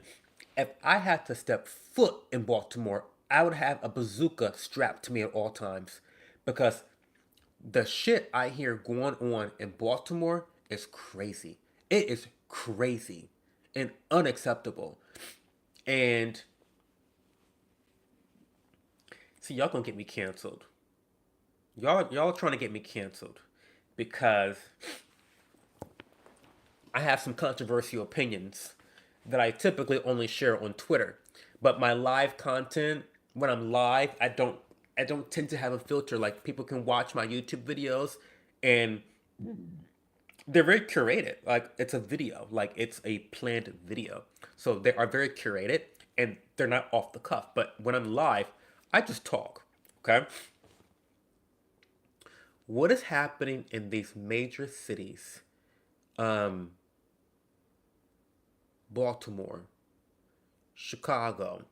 if I had to step foot in Baltimore, I would have a bazooka strapped to me at all times, because the shit I hear going on in Baltimore is crazy. It is crazy and unacceptable. And see, y'all gonna get me canceled. Y'all trying to get me canceled because I have some controversial opinions that I typically only share on Twitter. But my live content, when I'm live, I don't tend to have a filter. Like, people can watch my YouTube videos and they're very curated. Like, it's a video, like it's a planned video. So they are very curated and they're not off the cuff. But when I'm live, I just talk. Okay? What is happening in these major cities? Um, Baltimore, Chicago,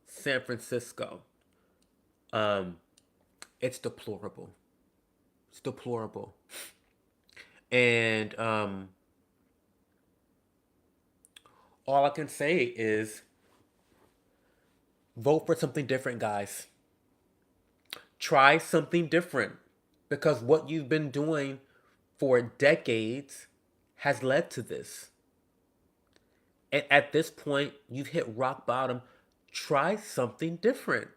San Francisco. Um, it's deplorable. It's deplorable. And all I can say is vote for something different, guys. Try something different, because what you've been doing for decades has led to this. And at this point, you've hit rock bottom. Try something different.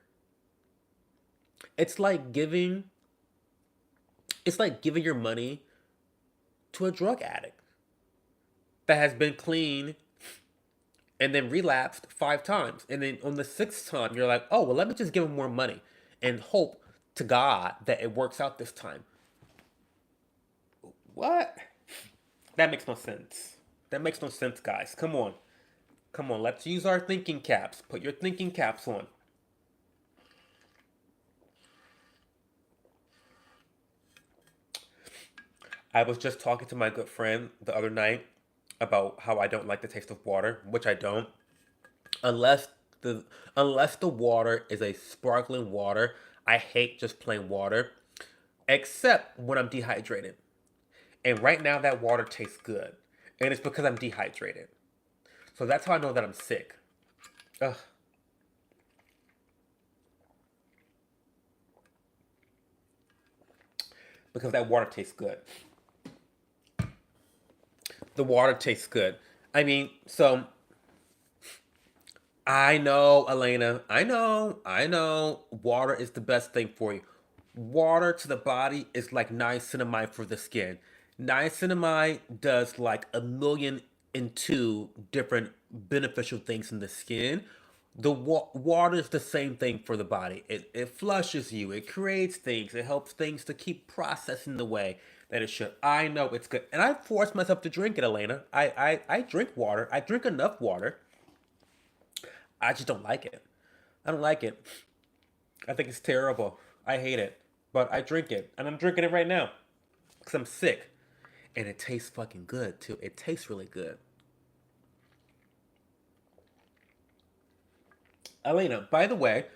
It's like giving it's like giving your money to a drug addict that has been clean and then relapsed 5 times. And then on the sixth time, you're like, oh, well, let me just give him more money and hope to God that it works out this time. What? That makes no sense. That makes no sense, guys. Come on. Come on. Let's use our thinking caps. Put your thinking caps on. I was just talking to my good friend the other night about how I don't like the taste of water, which I don't. Unless the unless the water is a sparkling water, I hate just plain water, except when I'm dehydrated. And right now that water tastes good. And it's because I'm dehydrated. So that's how I know that I'm sick. Ugh. Because that water tastes good. The water tastes good. I mean, so I know, Elena. I know. Water is the best thing for you. Water to the body is like niacinamide for the skin. Niacinamide does like a million and two different beneficial things in the skin. The water is the same thing for the body. It flushes you. It creates things. It helps things to keep processing the way that it should. I know it's good, and I force myself to drink it, Elena. I drink water. I drink enough water. I just don't like it. I don't like it. I think it's terrible. I hate it. But I drink it. And I'm drinking it right now. Because I'm sick. And it tastes fucking good, too. It tastes really good. Elena, um, by the way,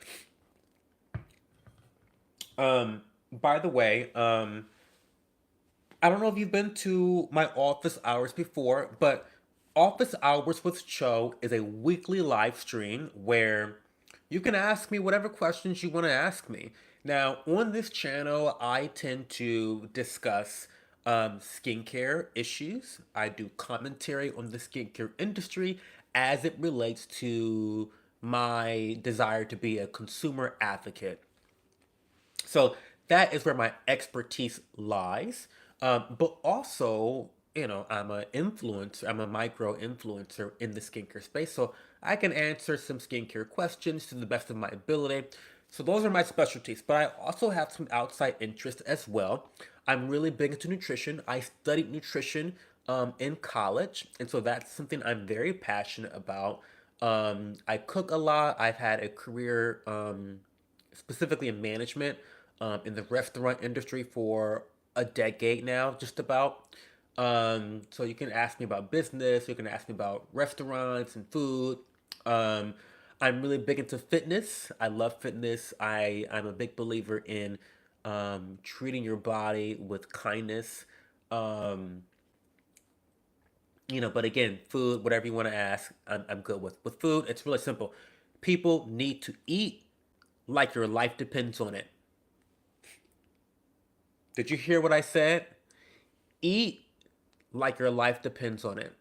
I don't know if you've been to my office hours before, but Office Hours with Cho is a weekly live stream where you can ask me whatever questions you want to ask me. Now, on this channel, I tend to discuss skincare issues. I do commentary on the skincare industry as it relates to my desire to be a consumer advocate. So that is where my expertise lies. But also, I'm an influencer. I'm a micro influencer in the skincare space. So I can answer some skincare questions to the best of my ability. So those are my specialties, but I also have some outside interest as well. I'm really big into nutrition. I studied nutrition in college, and so that's something I'm very passionate about. I cook a lot. I've had a career specifically in management in the restaurant industry for a decade now, just about. So you can ask me about business, you can ask me about restaurants and food. Um, I'm really big into fitness. I love fitness. I'm a big believer in treating your body with kindness. Um, but again, food, whatever you want to ask, I'm good with. With food, it's really simple. People need to eat like your life depends on it. Did you hear what I said? Eat like your life depends on it.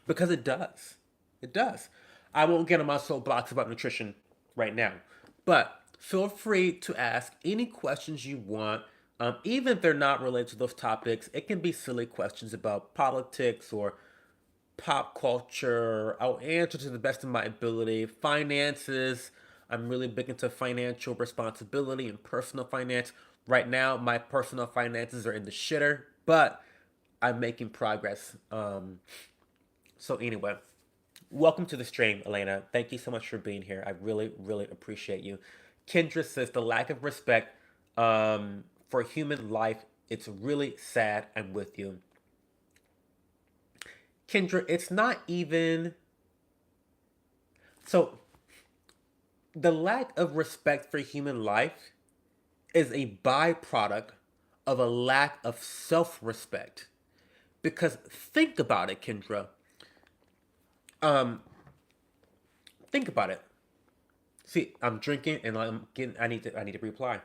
Because it does. It does. I won't get on my soapbox about nutrition right now. But feel free to ask any questions you want. Even if they're not related to those topics, it can be silly questions about politics or pop culture. I'll answer to the best of my ability. Finances. I'm really big into financial responsibility and personal finance. Right now, my personal finances are in the shitter, but I'm making progress. So anyway, welcome to the stream, Elena. Thank you so much for being here. I really, really appreciate you. Kendra says the lack of respect for human life. It's really sad. I'm with you. Kendra, it's not even so. The lack of respect for human life is a byproduct of a lack of self respect. Because think about it, Kendra. Um, think about it. See, I'm drinking and I'm getting. I need to reply.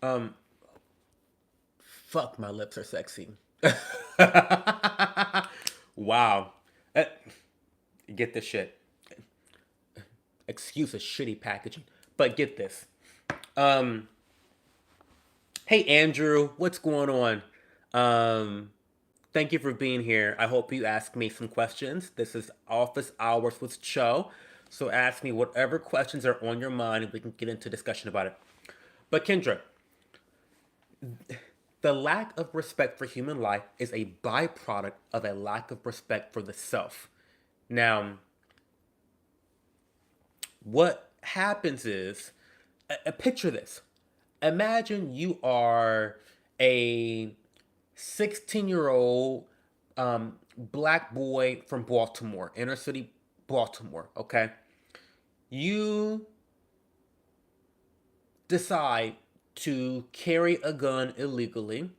Um, fuck, my lips are sexy. Wow. Uh, get this shit. Excuse the shitty packaging, but get this. Um, hey Andrew, what's going on? Um, thank you for being here. I hope you ask me some questions. This is office hours with Cho, so ask me whatever questions are on your mind, and we can get into discussion about it. But Kendra, the lack of respect for human life is a byproduct of a lack of respect for the self. Now, what happens is, picture this. Imagine you are a 16-year-old black boy from Baltimore, inner city Baltimore, okay? You decide to carry a gun illegally,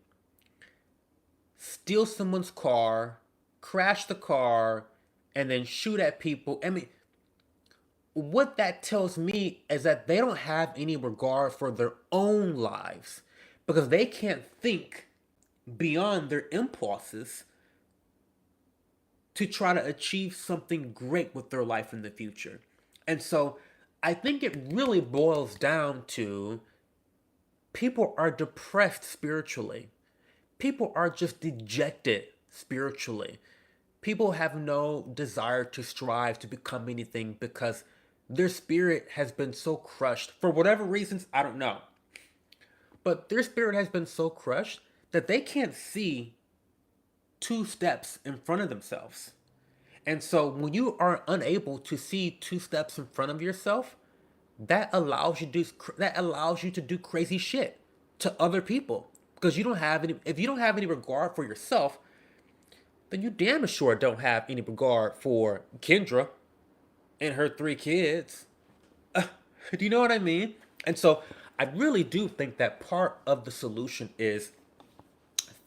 steal someone's car, crash the car, and then shoot at people. I mean, what that tells me is that they don't have any regard for their own lives because they can't think beyond their impulses to try to achieve something great with their life in the future. And so I think it really boils down to people are depressed spiritually. People are just dejected spiritually. People have no desire to strive to become anything because their spirit has been so crushed for whatever reasons, I don't know. But their spirit has been so crushed that they can't see two steps in front of themselves. And so when you are unable to see two steps in front of yourself, that allows you to do crazy shit to other people because you don't have any if you don't have any regard for yourself, then you damn sure don't have any regard for Kendra and her three kids. Do you know what I mean? And so I really do think that part of the solution is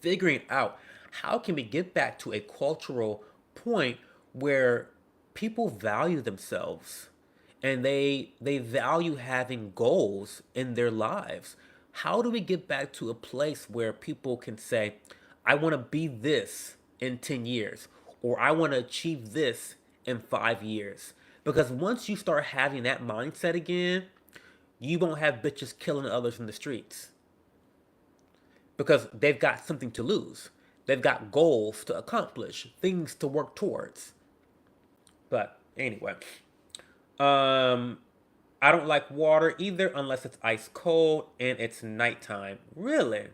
figuring out how can we get back to a cultural point where people value themselves and they value having goals in their lives. How do we get back to a place where people can say, I want to be this in 10 years or I want to achieve this in 5 years? Because once you start having that mindset again, you won't have bitches killing others in the streets because they've got something to lose. They've got goals to accomplish, things to work towards. But anyway, um, I don't like water either unless it's ice cold and it's nighttime. Really?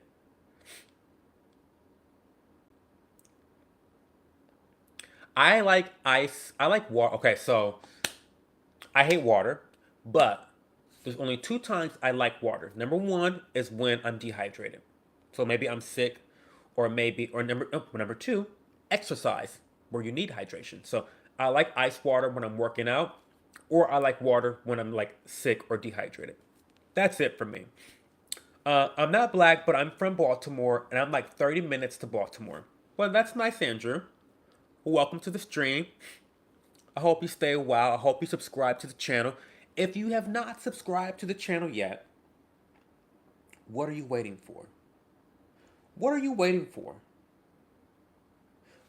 I like ice. I like water. Okay, so I hate water, but there's only two times I like water. Number one is when I'm dehydrated. So maybe I'm sick, or number two, exercise where you need hydration. So I like ice water when I'm working out, or I like water when I'm like sick or dehydrated. That's it for me. I'm not black, but I'm from Baltimore, and I'm like 30 minutes to Baltimore. Well, that's nice, Andrew. Welcome to the stream. I hope you stay a while. I hope you subscribe to the channel. If you have not subscribed to the channel yet, what are you waiting for? What are you waiting for?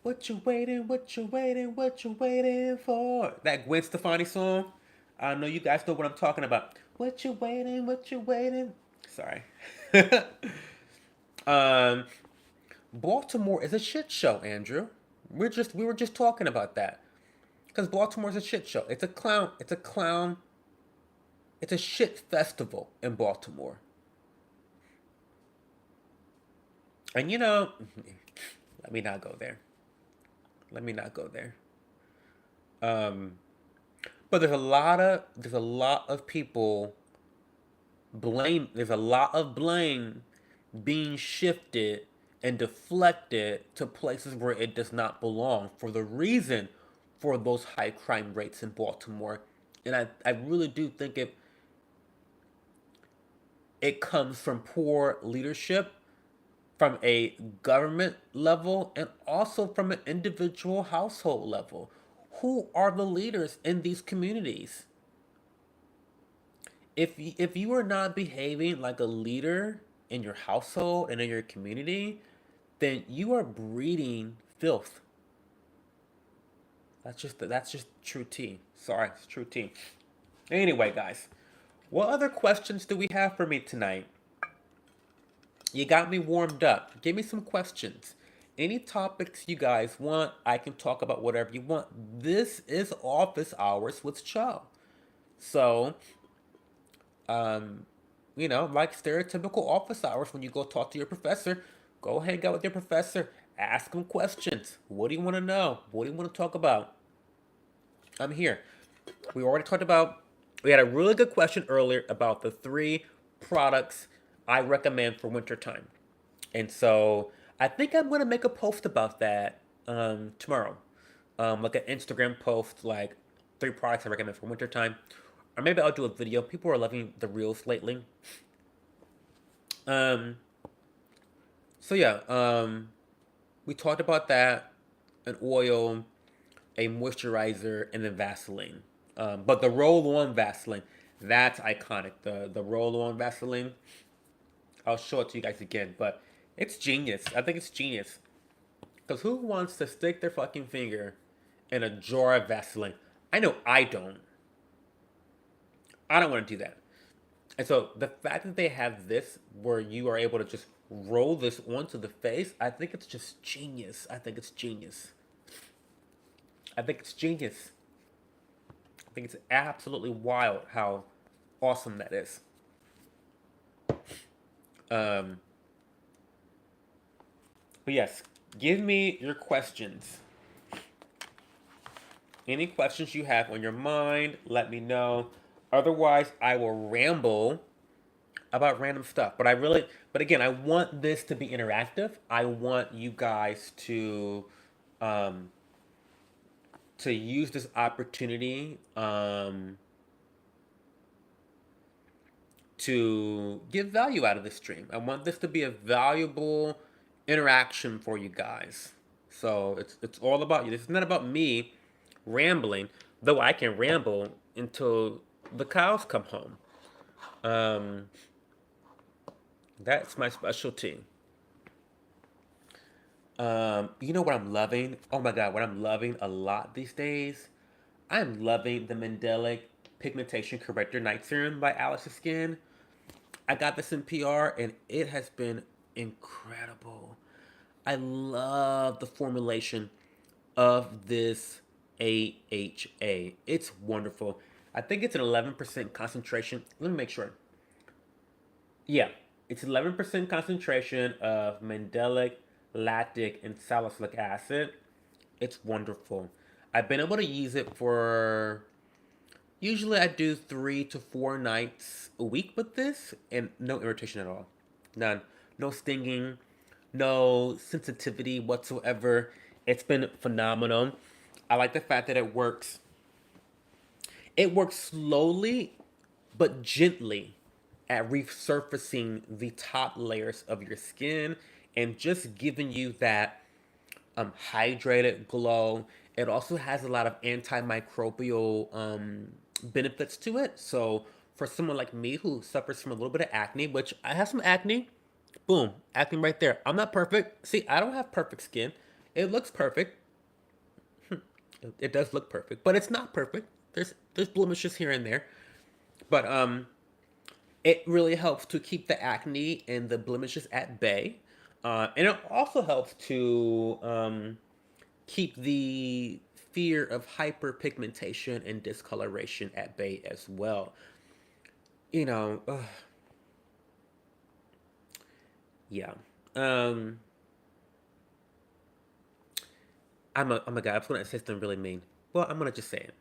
What you waiting, what you waiting, what you waiting for? That Gwen Stefani song. I know you guys know what I'm talking about. What you waiting, what you waiting? Sorry. um, Baltimore is a shit show, Andrew. We were just talking about that. Because Baltimore's a shit show. It's a clown. It's a clown. It's a shit festival in Baltimore. And you know, let me not go there. Let me not go there. Um, but there's a lot of people blame. There's a lot of blame being shifted and deflected to places where it does not belong for the reason for those high crime rates in Baltimore. And I really do think it comes from poor leadership from a government level and also from an individual household level. Who are the leaders in these communities? If you are not behaving like a leader in your household and in your community, then you are breeding filth. That's just true tea. Sorry, it's true tea. Anyway, guys, what other questions do we have for me tonight? You got me warmed up. Give me some questions. Any topics you guys want, I can talk about whatever you want. This is office hours with Cho. So, um, like stereotypical office hours when you go talk to your professor, go hang out with your professor, ask him questions. What do you want to know? What do you want to talk about? I'm here. We already talked about, we had a really good question earlier about the three products I recommend for wintertime. And so I think I'm gonna make a post about that tomorrow, like an Instagram post, like three products I recommend for wintertime, or maybe I'll do a video. People are loving the reels lately. Um, so yeah, we talked about that, an oil, a moisturizer, and then Vaseline. But the roll-on Vaseline, that's iconic. The roll-on Vaseline, I'll show it to you guys again, but it's genius. I think it's genius. Because who wants to stick their fucking finger in a jar of Vaseline? I know I don't. I don't want to do that. And so the fact that they have this where you are able to just roll this onto the face, I think it's just genius. I think it's genius. I think it's genius. I think it's absolutely wild how awesome that is. Um, but yes, give me your questions. Any questions you have on your mind, let me know. Otherwise, I will ramble about random stuff. But again, I want this to be interactive. I want you guys um, to use this opportunity to get value out of this stream. I want this to be a valuable interaction for you guys. So it's all about you. This is not about me rambling, though I can ramble until the cows come home. Um, that's my specialty. You know what I'm loving? Oh my god, what I'm loving a lot these days? I'm loving the Mandelic Pigmentation Corrector Night Serum by Alice's Skin. I got this in PR and it has been incredible. I love the formulation of this AHA. It's wonderful. I think it's an 11% concentration. Let me make sure. Yeah, it's 11% concentration of mandelic, lactic, and salicylic acid. It's wonderful. I've been able to use it for usually I do 3 to 4 nights a week with this, and no irritation at all. None. No stinging, no sensitivity whatsoever. It's been phenomenal. I like the fact that it works. It works slowly but gently at resurfacing the top layers of your skin and just giving you that hydrated glow. It also has a lot of antimicrobial benefits to it. So for someone like me who suffers from a little bit of acne, which I have some acne, boom, acne right there. I'm not perfect. See, I don't have perfect skin. It looks perfect. It does look perfect, but it's not perfect. There's blemishes here and there. But it really helps to keep the acne and the blemishes at bay. And it also helps to keep the fear of hyperpigmentation and discoloration at bay as well. You know, yeah. Um, I'm a guy. I was gonna say something really mean. Well, I'm gonna just say it.